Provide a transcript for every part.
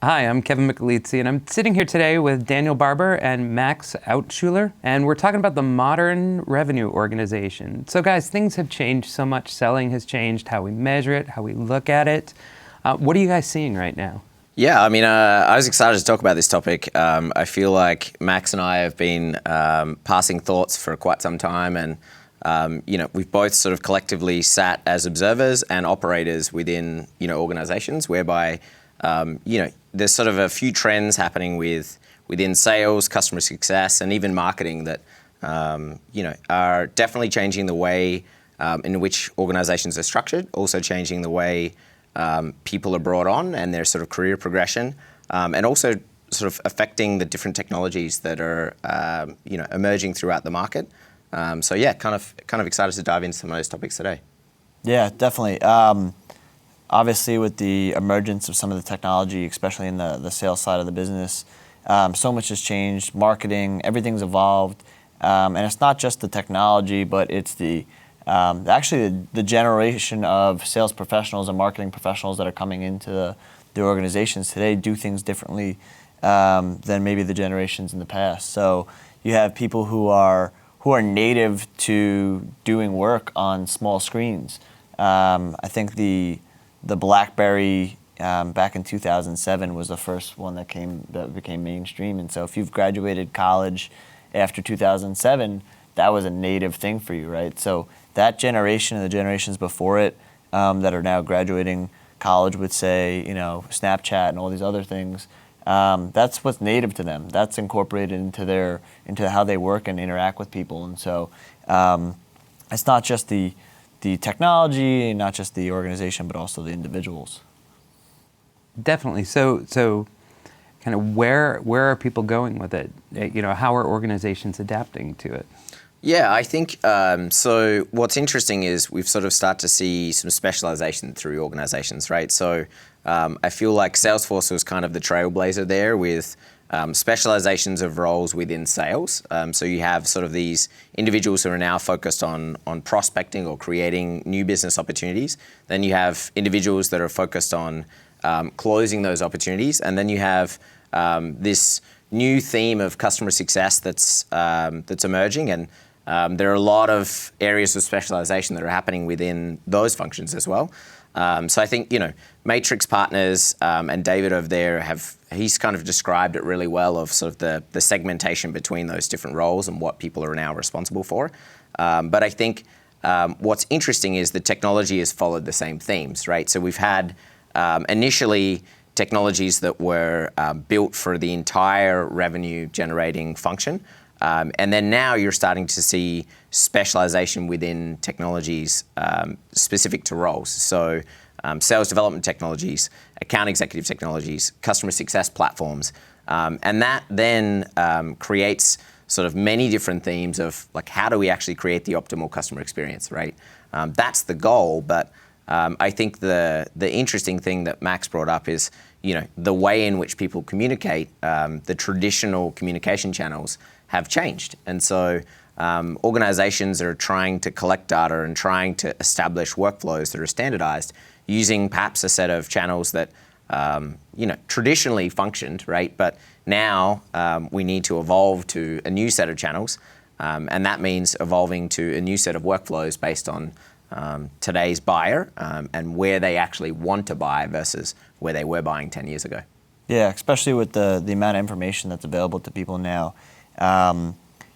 Hi, I'm Kevin McAleese, and I'm sitting here today with Daniel Barber and Max Altschuler, and we're talking about the modern revenue organization. So guys, things have changed so much. Selling has changed, how we measure it, how we look at it. What are you guys seeing right now? Yeah, I was excited to talk about this topic. I feel like Max and I have been passing thoughts for quite some time, and we've both sort of collectively sat as observers and operators within organizations, whereby there's sort of a few trends happening within sales, customer success, and even marketing that are definitely changing the way in which organizations are structured, also changing the way people are brought on and their sort of career progression, and also sort of affecting the different technologies that are emerging throughout the market. Kind of excited to dive into some of those topics today. Yeah, definitely. Obviously, with the emergence of some of the technology, especially in the sales side of the business, so much has changed. Marketing, everything's evolved, and it's not just the technology, but it's the generation of sales professionals and marketing professionals that are coming into the organizations today do things differently than maybe the generations in the past. So you have people who are native to doing work on small screens. I think the BlackBerry back in 2007 was the first one that became mainstream. And so if you've graduated college after 2007, that was a native thing for you, right? So that generation and the generations before it that are now graduating college with, say, Snapchat and all these other things, that's what's native to them. That's incorporated into how they work and interact with people. And so it's not just the technology, not just the organization, but also the individuals. Definitely. So kind of where are people going with it? How are organizations adapting to it? Yeah, I think so. What's interesting is we've sort of started to see some specialization through organizations, right? So I feel like Salesforce was kind of the trailblazer there with specializations of roles within sales. So you have sort of these individuals who are now focused on prospecting or creating new business opportunities. Then you have individuals that are focused on closing those opportunities, and then you have this new theme of customer success that's emerging, and there are a lot of areas of specialization that are happening within those functions as well. So I think, Matrix Partners and David over there he's kind of described it really well of sort of the segmentation between those different roles and what people are now responsible for. But I think what's interesting is the technology has followed the same themes, right? So we've had initially technologies that were built for the entire revenue generating function. And then now you're starting to see specialization within technologies specific to roles. So sales development technologies, account executive technologies, customer success platforms. And that then creates sort of many different themes of like, how do we actually create the optimal customer experience, right? That's the goal, but I think the interesting thing that Max brought up is, the way in which people communicate, the traditional communication channels have changed. And so organizations are trying to collect data and trying to establish workflows that are standardized using perhaps a set of channels that, traditionally functioned, right? But now we need to evolve to a new set of channels. And that means evolving to a new set of workflows based on today's buyer and where they actually want to buy versus where they were buying 10 years ago. Yeah, especially with the amount of information that's available to people now.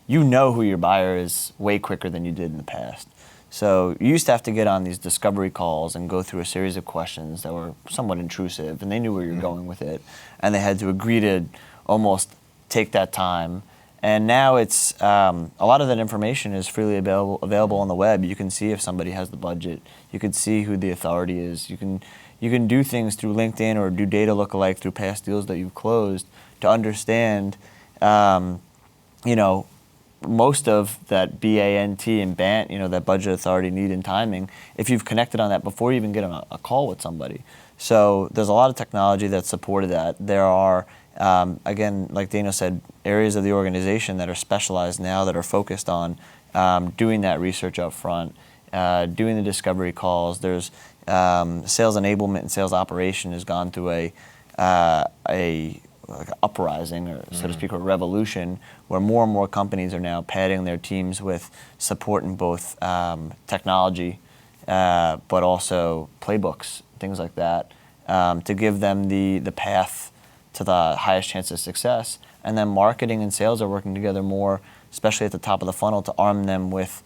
You know who your buyer is way quicker than you did in the past. So you used to have to get on these discovery calls and go through a series of questions that were somewhat intrusive, and they knew where you're going with it, and they had to agree to almost take that time. And now it's a lot of that information is freely available on the web. You can see if somebody has the budget. You can see who the authority is. You can do things through LinkedIn or do data lookalike through past deals that you've closed to understand, most of that BANT and BANT, that budget authority, need, and timing, if you've connected on that before you even get on a call with somebody. So there's a lot of technology that supported that. There are, again, like Daniel said, areas of the organization that are specialized now that are focused on doing that research up front, doing the discovery calls. There's sales enablement and sales operation has gone through a like an uprising, or so to speak, or a revolution, where more and more companies are now padding their teams with support in both technology, but also playbooks, things like that, to give them the path to the highest chance of success. And then marketing and sales are working together more, especially at the top of the funnel, to arm them with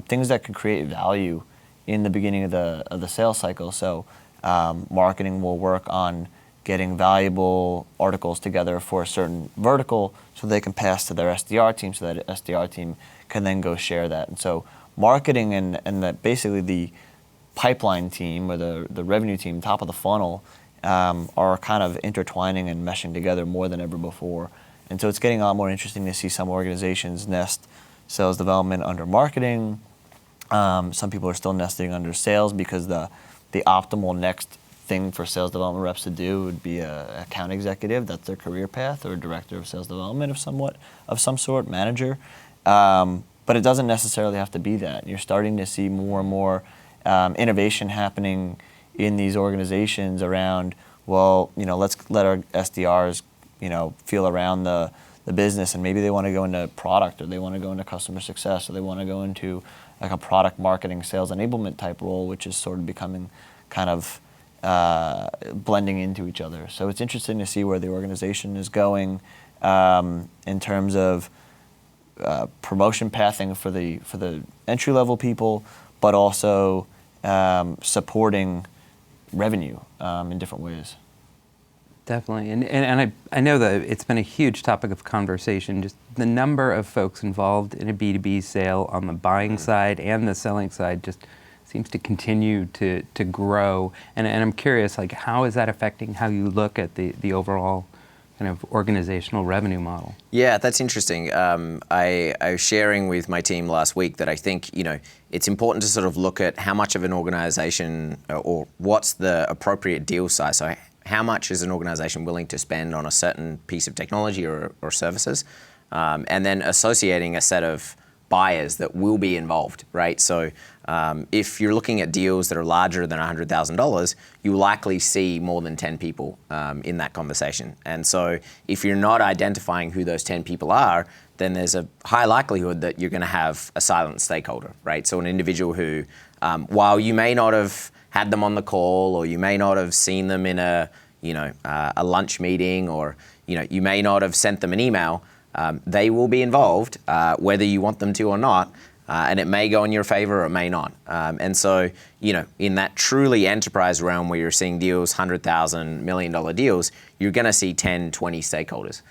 things that can create value in the beginning of the sales cycle. So marketing will work on getting valuable articles together for a certain vertical so they can pass to their SDR team, so that SDR team can then go share that. And so marketing and basically the pipeline team, or the revenue team, top of the funnel, are kind of intertwining and meshing together more than ever before. And so it's getting a lot more interesting to see some organizations nest sales development under marketing. Some people are still nesting under sales, because the optimal next thing for sales development reps to do would be an account executive. That's their career path, or a director of sales development of some sort, manager. But it doesn't necessarily have to be that. You're starting to see more and more innovation happening in these organizations around, well, let's let our SDRs, feel around the business, and maybe they want to go into product, or they want to go into customer success, or they want to go into like a product marketing, sales enablement type role, which is sort of becoming kind of blending into each other. So it's interesting to see where the organization is going in terms of promotion pathing for the entry level people, but also supporting revenue in different ways. Definitely, and I know that it's been a huge topic of conversation, just the number of folks involved in a B2B sale on the buying side and the selling side just seems to continue to grow. And I'm curious, like, how is that affecting how you look at the overall kind of organizational revenue model? Yeah, that's interesting. I was sharing with my team last week that I think, it's important to sort of look at how much of an organization, or what's the appropriate deal size. So how much is an organization willing to spend on a certain piece of technology or services, and then associating a set of buyers that will be involved, right? So if you're looking at deals that are larger than $100,000, you likely see more than 10 people in that conversation. And so if you're not identifying who those 10 people are, then there's a high likelihood that you're going to have a silent stakeholder, right? So an individual who, while you may not have had them on the call, or you may not have seen them in a lunch meeting, or you may not have sent them an email, they will be involved whether you want them to or not, and it may go in your favor or it may not. And so in that truly enterprise realm where you're seeing deals, $100,000, $1 million deals, you're going to see 10, 20 stakeholders.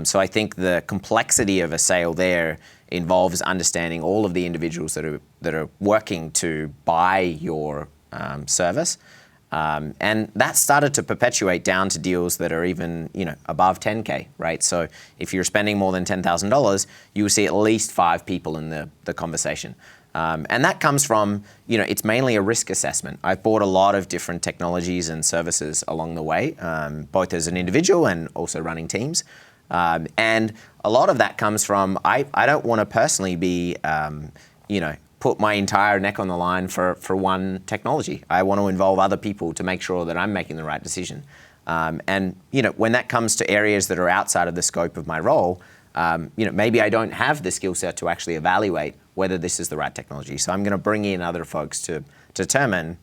So I think the complexity of a sale there involves understanding all of the individuals that are working to buy your service, and that started to perpetuate down to deals that are even above 10K, right? So if you're spending more than $10,000, you will see at least 5 people in the conversation, and that comes from it's mainly a risk assessment. I've bought a lot of different technologies and services along the way, both as an individual and also running teams, and a lot of that comes from I don't want to personally be put my entire neck on the line for one technology. I want to involve other people to make sure that I'm making the right decision. And when that comes to areas that are outside of the scope of my role, maybe I don't have the skill set to actually evaluate whether this is the right technology. So I'm going to bring in other folks to determine,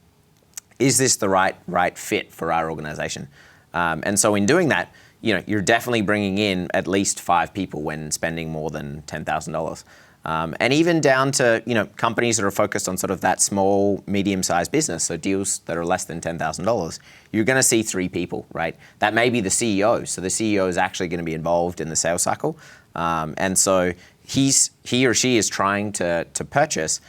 is this the right fit for our organization? And so in doing that, you're definitely bringing in at least 5 people when spending more than $10,000. And even down to companies that are focused on sort of that small, medium-sized business, so deals that are less than $10,000, you're going to see 3 people, right? That may be the CEO. So the CEO is actually going to be involved in the sales cycle, and so he or she is trying to purchase.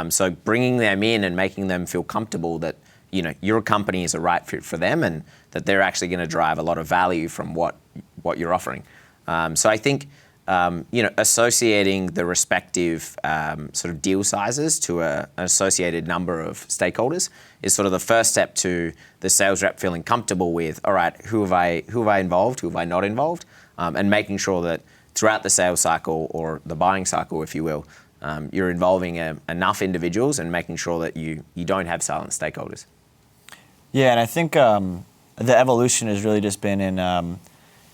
So bringing them in and making them feel comfortable that your company is a right fit for them, and that they're actually going to drive a lot of value from what you're offering. So I think. Associating the respective sort of deal sizes to an associated number of stakeholders is sort of the first step to the sales rep feeling comfortable with, all right, who have I involved, who have I not involved, and making sure that throughout the sales cycle, or the buying cycle, if you will, you're involving enough individuals and making sure that you don't have silent stakeholders. Yeah, and I think the evolution has really just been in,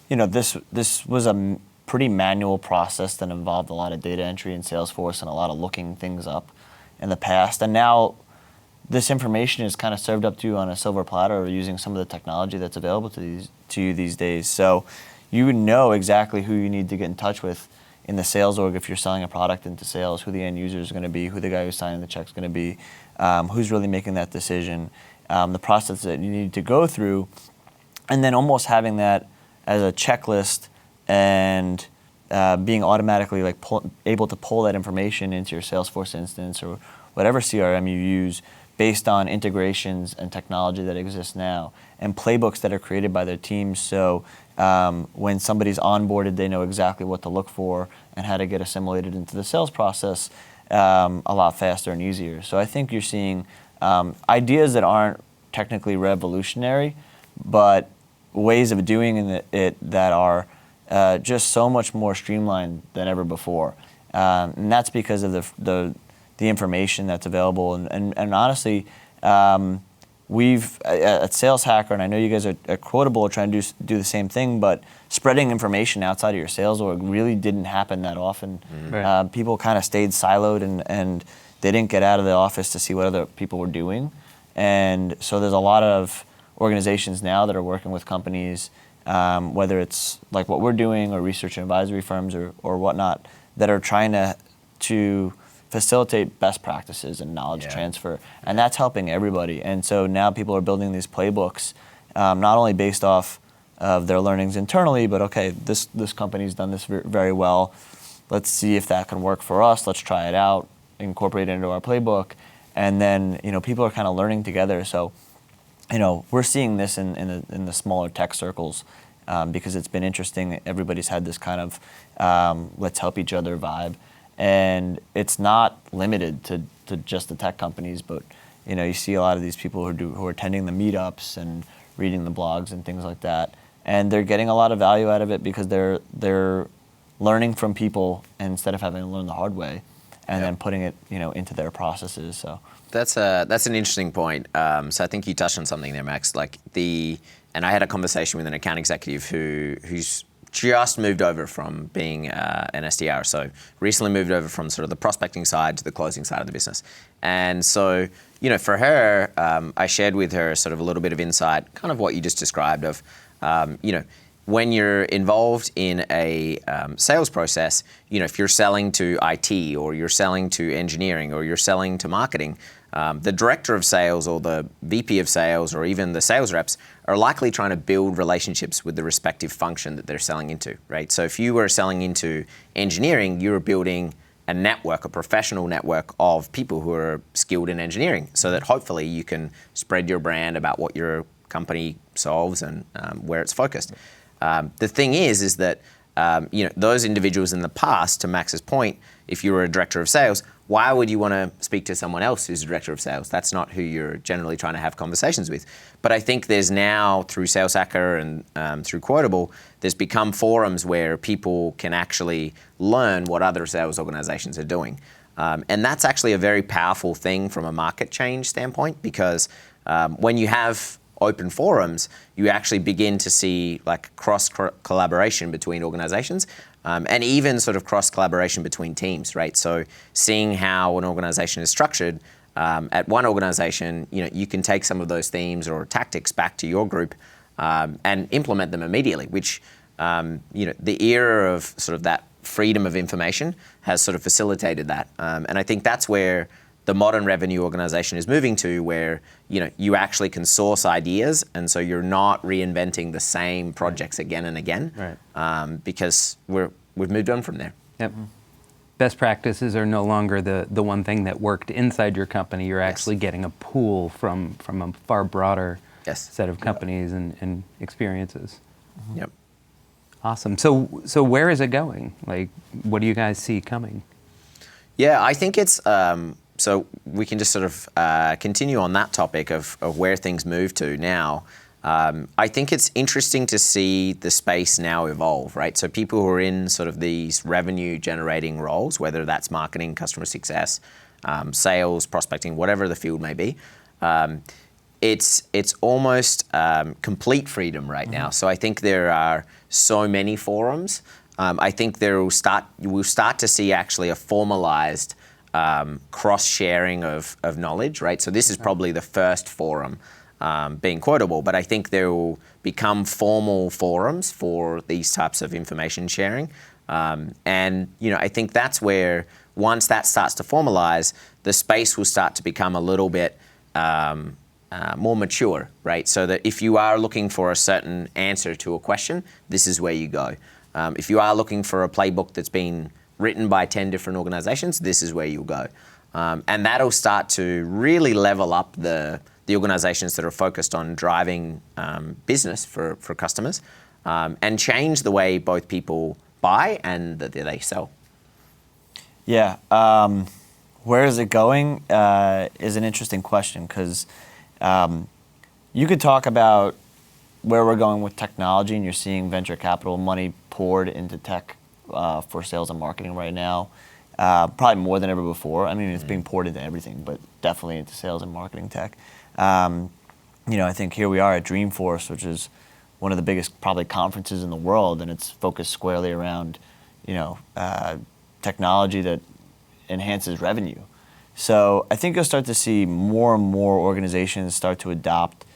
this was a pretty manual process that involved a lot of data entry in Salesforce and a lot of looking things up in the past. And now this information is kind of served up to you on a silver platter using some of the technology that's available to you these days. So you would know exactly who you need to get in touch with in the sales org if you're selling a product into sales, who the end user is going to be, who the guy who's signing the check is going to be, who's really making that decision, the process that you need to go through, and then almost having that as a checklist and being automatically able to pull that information into your Salesforce instance or whatever CRM you use based on integrations and technology that exists now and playbooks that are created by their teams. So when somebody's onboarded, they know exactly what to look for and how to get assimilated into the sales process a lot faster and easier. So I think you're seeing ideas that aren't technically revolutionary, but ways of doing it that are just so much more streamlined than ever before. And that's because of the information that's available. And honestly, we've at Sales Hacker, and I know you guys at Quotable are trying to do the same thing, but spreading information outside of your sales org really didn't happen that often. Mm-hmm. Right. People kind of stayed siloed and they didn't get out of the office to see what other people were doing. And so there's a lot of organizations now that are working with companies, whether it's like what we're doing or research and advisory firms or whatnot, that are trying to facilitate best practices and knowledge transfer. And that's helping everybody. And so now people are building these playbooks, not only based off of their learnings internally, but okay, this company's done this very well. Let's see if that can work for us. Let's try it out, incorporate it into our playbook. And then, people are kind of learning together. So, we're seeing this in the smaller tech circles because it's been interesting. Everybody's had this kind of let's help each other vibe. And it's not limited to just the tech companies, but you see a lot of these people who are attending the meetups and reading the blogs and things like that, and they're getting a lot of value out of it because they're learning from people instead of having to learn the hard way, and then putting it into their processes. So that's an interesting point. So I think you touched on something there, Max. And I had a conversation with an account executive who's just moved over from being an SDR. So recently moved over from sort of the prospecting side to the closing side of the business. And so, for her, I shared with her sort of a little bit of insight, kind of what you just described of, when you're involved in a sales process, if you're selling to IT or you're selling to engineering or you're selling to marketing, the director of sales or the VP of sales or even the sales reps are likely trying to build relationships with the respective function that they're selling into, right? So if you were selling into engineering, you're building a network, a professional network of people who are skilled in engineering so that hopefully you can spread your brand about what your company solves and where it's focused. The thing is that those individuals in the past, to Max's point, if you were a director of sales, why would you want to speak to someone else who's a director of sales? That's not who you're generally trying to have conversations with. But I think there's now, through Sales Hacker and through Quotable, there's become forums where people can actually learn what other sales organizations are doing. And that's actually a very powerful thing from a market change standpoint, because when you have open forums, you actually begin to see cross collaboration between organizations, and even sort of cross collaboration between teams, right? So seeing how an organization is structured, at one organization, you can take some of those themes or tactics back to your group and implement them immediately, which the era of sort of that freedom of information has sort of facilitated that. And I think that's where the modern revenue organization is moving to, where you actually can source ideas, and so you're not reinventing the same projects again and again, right? Because we've moved on from there. Yep. Best practices are no longer the one thing that worked inside your company. You're actually getting a pool from a far broader set of companies and experiences. Mm-hmm. Yep. Awesome. So where is it going? What do you guys see coming? Yeah, I think it's. So we can just sort of continue on that topic of where things move to now. I think it's interesting to see the space now evolve, right? So people who are in sort of these revenue generating roles, whether that's marketing, customer success, sales, prospecting, whatever the field may be, it's almost complete freedom right now. So I think there are so many forums. I think we'll start to see actually a formalized cross-sharing of knowledge, right? So this is probably the first forum being Quotable, but I think there will become formal forums for these types of information sharing. And I think that's where, once that starts to formalize, the space will start to become a little bit more mature, right? So that if you are looking for a certain answer to a question, this is where you go. If you are looking for a playbook that's been written by 10 different organizations, this is where you'll go. And that'll start to really level up the organizations that are focused on driving business for customers, and change the way both people buy and that they sell. Yeah. Where is it going is an interesting question, because you could talk about where we're going with technology, and you're seeing venture capital money poured into tech for sales and marketing right now, probably more than ever before. I mean, it's being poured into everything, but definitely into sales and marketing tech. I think here we are at Dreamforce, which is one of the biggest probably conferences in the world, and it's focused squarely around technology that enhances revenue. So I think you'll start to see more and more organizations start to adopt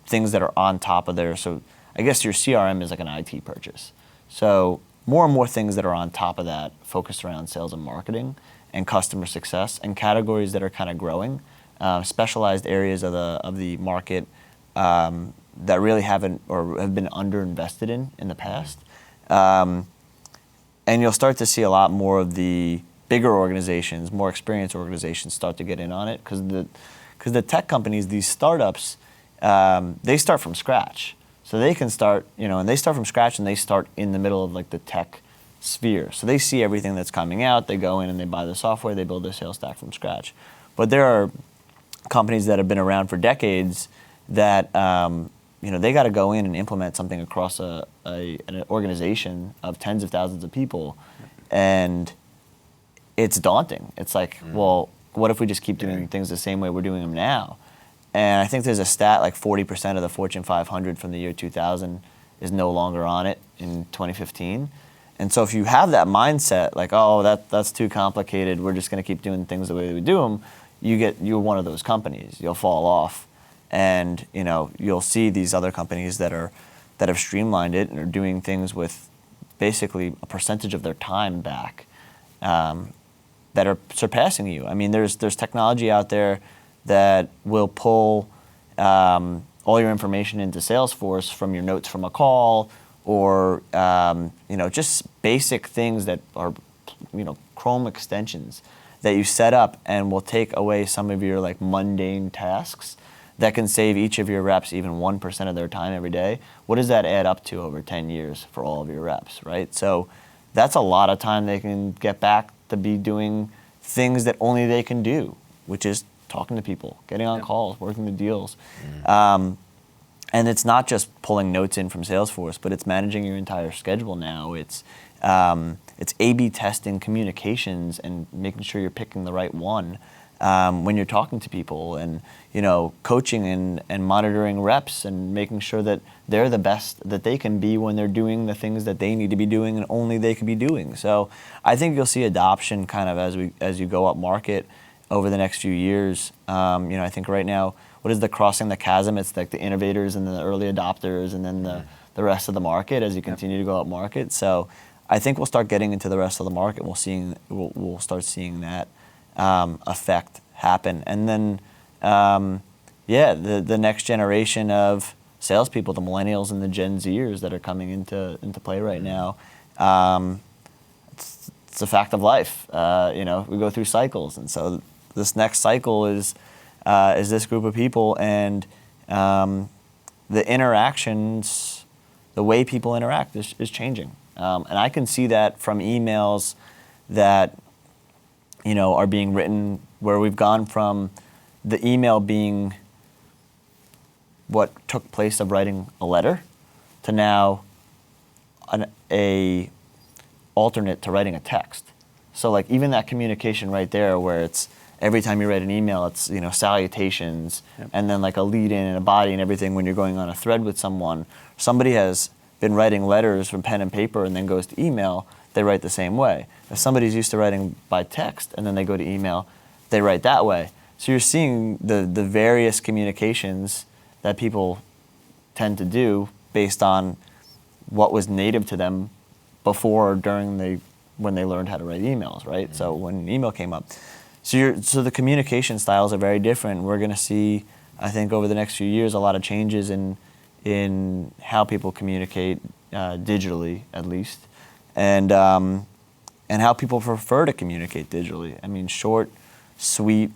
things that are on top of their, so I guess your CRM is like an IT purchase. So more and more things that are on top of that, focused around sales and marketing and customer success, and categories that are kind of growing, specialized areas of the market that really haven't or have been underinvested in the past. And you'll start to see a lot more of the bigger organizations, more experienced organizations start to get in on it, because the tech companies, these startups, they start from scratch. So they can start, and they start from scratch, and they start in the middle of like the tech sphere. So they see everything that's coming out, they go in and they buy the software, they build their sales stack from scratch. But there are companies that have been around for decades that, they got to go in and implement something across an organization of tens of thousands of people. And it's daunting. It's like, well, what if we just keep doing things the same way we're doing them now? And I think there's a stat like 40% of the Fortune 500 from the year 2000 is no longer on it in 2015. And so if you have that mindset, like, oh, that's too complicated, we're just going to keep doing things the way we do them, you're one of those companies. You'll fall off, and you'll see these other companies that have streamlined it and are doing things with basically a percentage of their time back, that are surpassing you. I mean, there's technology out there that will pull all your information into Salesforce from your notes from a call, or just basic things that are Chrome extensions that you set up, and will take away some of your like mundane tasks that can save each of your reps even 1% of their time every day. What does that add up to over 10 years for all of your reps, right? So that's a lot of time they can get back to be doing things that only they can do, which is talking to people, getting on calls, working the deals. And it's not just pulling notes in from Salesforce, but it's managing your entire schedule now. It's A/B testing communications and making sure you're picking the right one when you're talking to people, and coaching and monitoring reps and making sure that they're the best that they can be when they're doing the things that they need to be doing and only they can be doing. So I think you'll see adoption kind of as you go up market over the next few years. I think right now, what is the crossing the chasm? It's like the innovators and the early adopters, and then the rest of the market as you continue to go up market. So I think we'll start getting into the rest of the market. We'll start seeing that effect happen. And then, the next generation of salespeople, the millennials and the Gen Zers that are coming into play right now, it's a fact of life. We go through cycles, and so this next cycle is this group of people, and the interactions, the way people interact is changing. And I can see that from emails that are being written, where we've gone from the email being what took place of writing a letter to now a alternate to writing a text. So like even that communication right there, where it's every time you write an email, it's salutations, and then like a lead in and a body and everything when you're going on a thread with someone. Somebody has been writing letters from pen and paper and then goes to email, they write the same way. If somebody's used to writing by text and then they go to email, they write that way. So you're seeing the various communications that people tend to do based on what was native to them before or during when they learned how to write emails, right? So when an email came up. So the communication styles are very different. We're going to see, I think, over the next few years, a lot of changes in how people communicate digitally, at least, and how people prefer to communicate digitally. I mean, short, sweet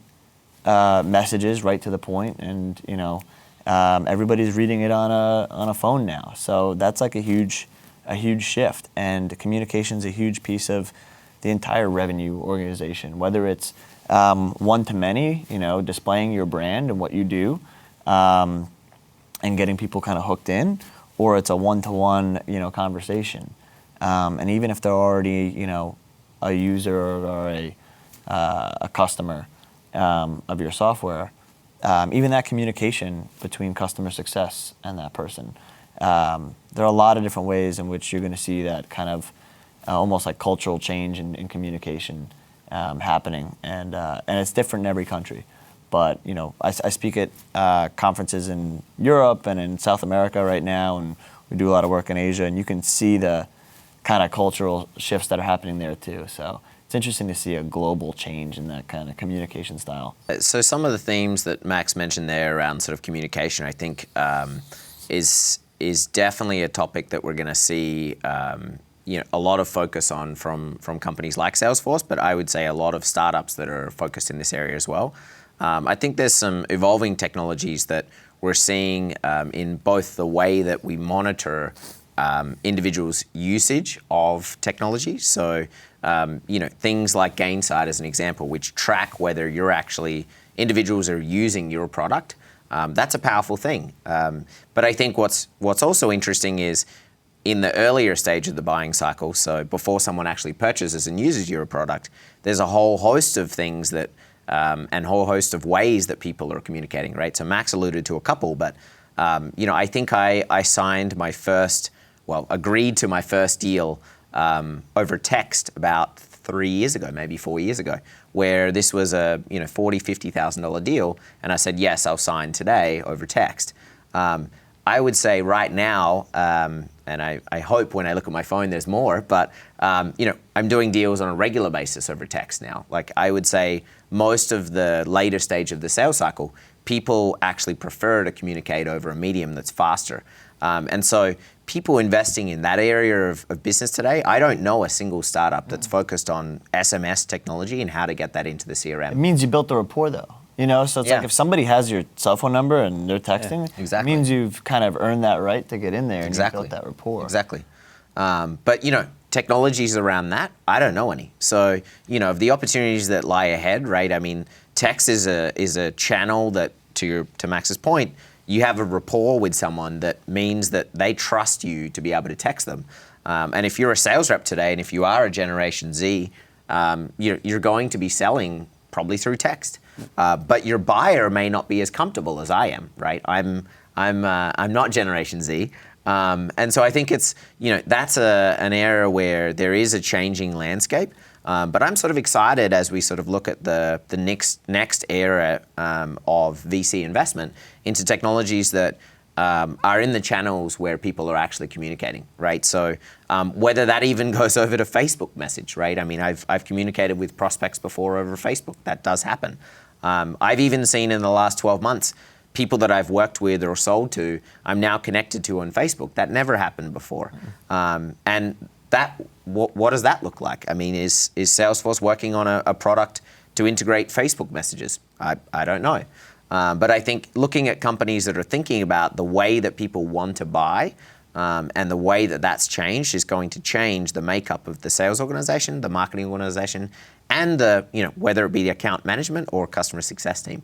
messages, right to the point, and everybody's reading it on a phone now. So that's like a huge shift, and communication's a huge piece of the entire revenue organization, whether it's one-to-many, displaying your brand and what you do, and getting people kind of hooked in, or it's a one-to-one, conversation. And even if they're already, a user or a customer of your software, even that communication between customer success and that person, there are a lot of different ways in which you're going to see that kind of almost like cultural change in communication happening, and it's different in every country. But I speak at conferences in Europe and in South America right now, and we do a lot of work in Asia, and you can see the kind of cultural shifts that are happening there too. So it's interesting to see a global change in that kind of communication style. So some of the themes that Max mentioned there around sort of communication, I think, is definitely a topic that we're going to see a lot of focus on from companies like Salesforce, but I would say a lot of startups that are focused in this area as well. I think there's some evolving technologies that we're seeing in both the way that we monitor individuals' usage of technology. So, things like Gainsight as an example, which track whether individuals are using your product. That's a powerful thing. But I think what's also interesting is in the earlier stage of the buying cycle, so before someone actually purchases and uses your product, there's a whole host of things that and whole host of ways that people are communicating, right? So Max alluded to a couple, but I think I signed agreed to my first deal over text about 3 years ago, maybe 4 years ago, where this was a $40,000-$50,000 deal, and I said yes, I'll sign today over text. I would say right now, and I hope when I look at my phone there's more, but I'm doing deals on a regular basis over text now. Like I would say most of the later stage of the sales cycle, people actually prefer to communicate over a medium that's faster. And so people investing in that area of business today, I don't know a single startup that's focused on SMS technology and how to get that into the CRM. It means you built the rapport though. So it's like if somebody has your cell phone number and they're texting, it means you've kind of earned that right to get in there and you've built that rapport. Exactly. But technologies around that, I don't know any. So, of the opportunities that lie ahead, right? I mean, text is a channel that, to Max's point, you have a rapport with someone that means that they trust you to be able to text them. And if you're a sales rep today, and if you are a Generation Z, you're going to be selling probably through text. But your buyer may not be as comfortable as I am, right? I'm not Generation Z. And so I think it's, that's an area where there is a changing landscape. But I'm sort of excited as we sort of look at the next era of VC investment into technologies that are in the channels where people are actually communicating, right? So whether that even goes over to Facebook message, right? I mean, I've communicated with prospects before over Facebook. That does happen. I've even seen in the last 12 months, people that I've worked with or sold to, I'm now connected to on Facebook. That never happened before. And what does that look like? I mean, is Salesforce working on a product to integrate Facebook messages? I don't know. But I think looking at companies that are thinking about the way that people want to buy and the way that that's changed is going to change the makeup of the sales organization, the marketing organization, and whether it be the account management or customer success team.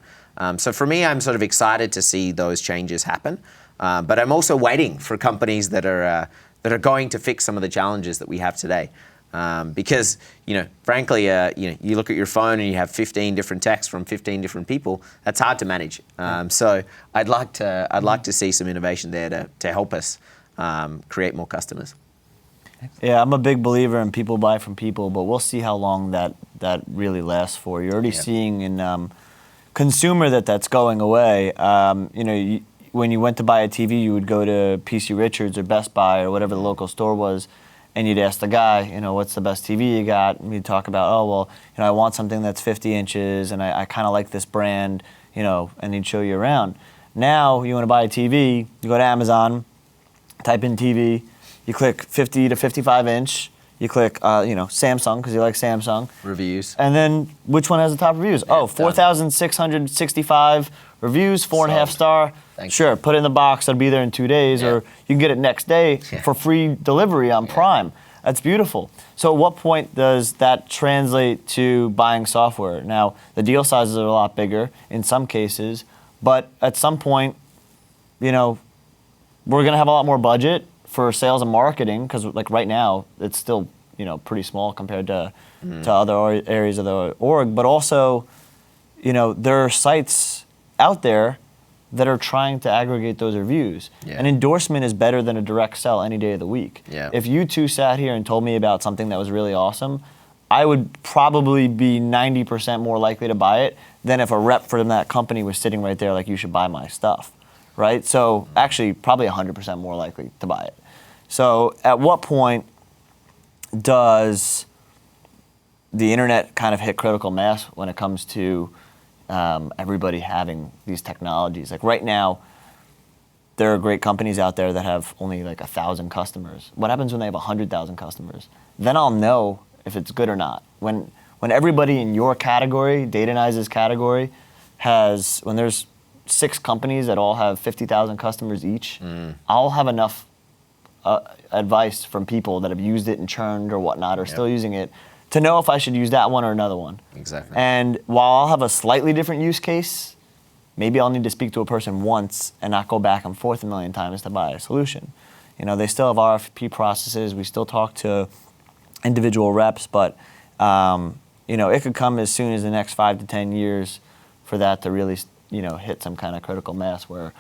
So for me, I'm sort of excited to see those changes happen. But I'm also waiting for companies that are going to fix some of the challenges that we have today. Because frankly, you look at your phone and you have 15 different texts from 15 different people. That's hard to manage. So I'd like to see some innovation there to help us create more customers. Yeah, I'm a big believer in people buy from people, but we'll see how long that really lasts for. You're already seeing in consumer that's going away. When you went to buy a TV, you would go to PC Richards or Best Buy or whatever the local store was, and you'd ask the guy, what's the best TV you got? And you'd talk about, I want something that's 50 inches, and I kind of like this brand, and he'd show you around. Now, you want to buy a TV, you go to Amazon, type in TV, you click 50 to 55 inch, you click, Samsung, because you like Samsung. Reviews. And then, which one has the top reviews? 4,665 reviews, 4.5 star. Sure, put it in the box, it'll be there in 2 days, or you can get it next day for free delivery on Prime. That's beautiful. So at what point does that translate to buying software? Now, the deal sizes are a lot bigger in some cases, but at some point, we're gonna have a lot more budget for sales and marketing, because like right now, it's still, pretty small compared to other areas of the org, but also, there are sites out there that are trying to aggregate those reviews. An endorsement is better than a direct sell any day of the week. If you two sat here and told me about something that was really awesome, I would probably be 90% more likely to buy it than if a rep from that company was sitting right there like, you should buy my stuff, right? So actually probably 100% more likely to buy it. So at what point does the internet kind of hit critical mass when it comes to everybody having these technologies? Like right now, there are great companies out there that have only like 1,000 customers. What happens when they have 100,000 customers? Then I'll know if it's good or not. When everybody in your category, Data and I's category, when there's 6 companies that all have 50,000 customers each, I'll have enough advice from people that have used it and churned or whatnot, or still using it, to know if I should use that one or another one. Exactly. And while I'll have a slightly different use case, maybe I'll need to speak to a person once and not go back and forth a million times to buy a solution. They still have RFP processes. We still talk to individual reps, but it could come as soon as the next 5 to 10 years for that to really, hit some kind of critical mass where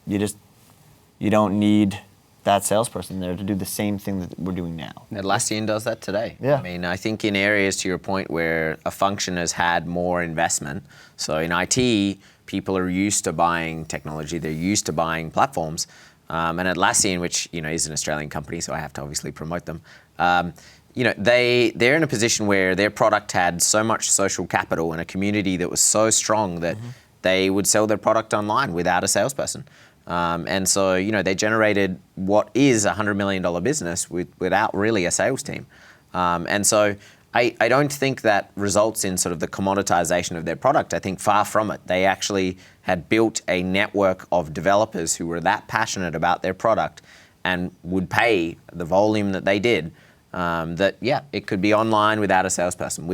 you don't need that salesperson there to do the same thing that we're doing now. Atlassian does that today. Yeah. I mean, I think in areas, to your point, where a function has had more investment. So in IT, people are used to buying technology. They're used to buying platforms. And Atlassian, which is an Australian company, so I have to obviously promote them. They're in a position where their product had so much social capital and a community that was so strong that they would sell their product online without a salesperson. And so, they generated what is a $100 million business without really a sales team. And so I don't think that results in sort of the commoditization of their product. I think far from it. They actually had built a network of developers who were that passionate about their product and would pay the volume that they did, it could be online without a salesperson,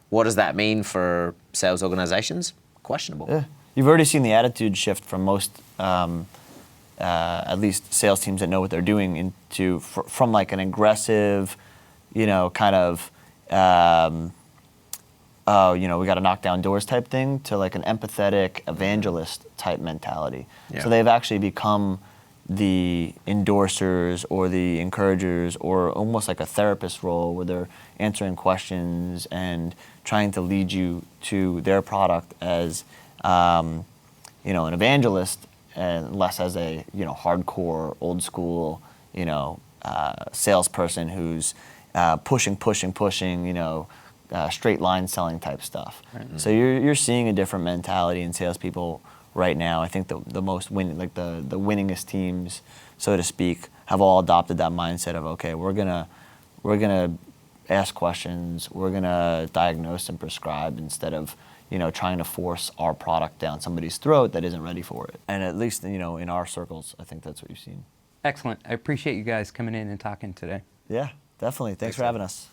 what does that mean for sales organizations? Questionable. Yeah. You've already seen the attitude shift from most, at least sales teams that know what they're doing, from like an aggressive, kind of, we got to knock down doors type thing, to like an empathetic evangelist type mentality. So they've actually become the endorsers or the encouragers, or almost like a therapist role where they're answering questions and trying to lead you to their product as an evangelist, and less as a hardcore old school salesperson who's pushing, straight line selling type stuff. Right. So you're seeing a different mentality in salespeople right now. I think the most winning, like the winningest teams, so to speak, have all adopted that mindset of, okay, we're gonna ask questions, we're gonna diagnose and prescribe instead of trying to force our product down somebody's throat that isn't ready for it. And at least in our circles, I think that's what you've seen. Excellent. I appreciate you guys coming in and talking today. Yeah, definitely. Thanks for having us.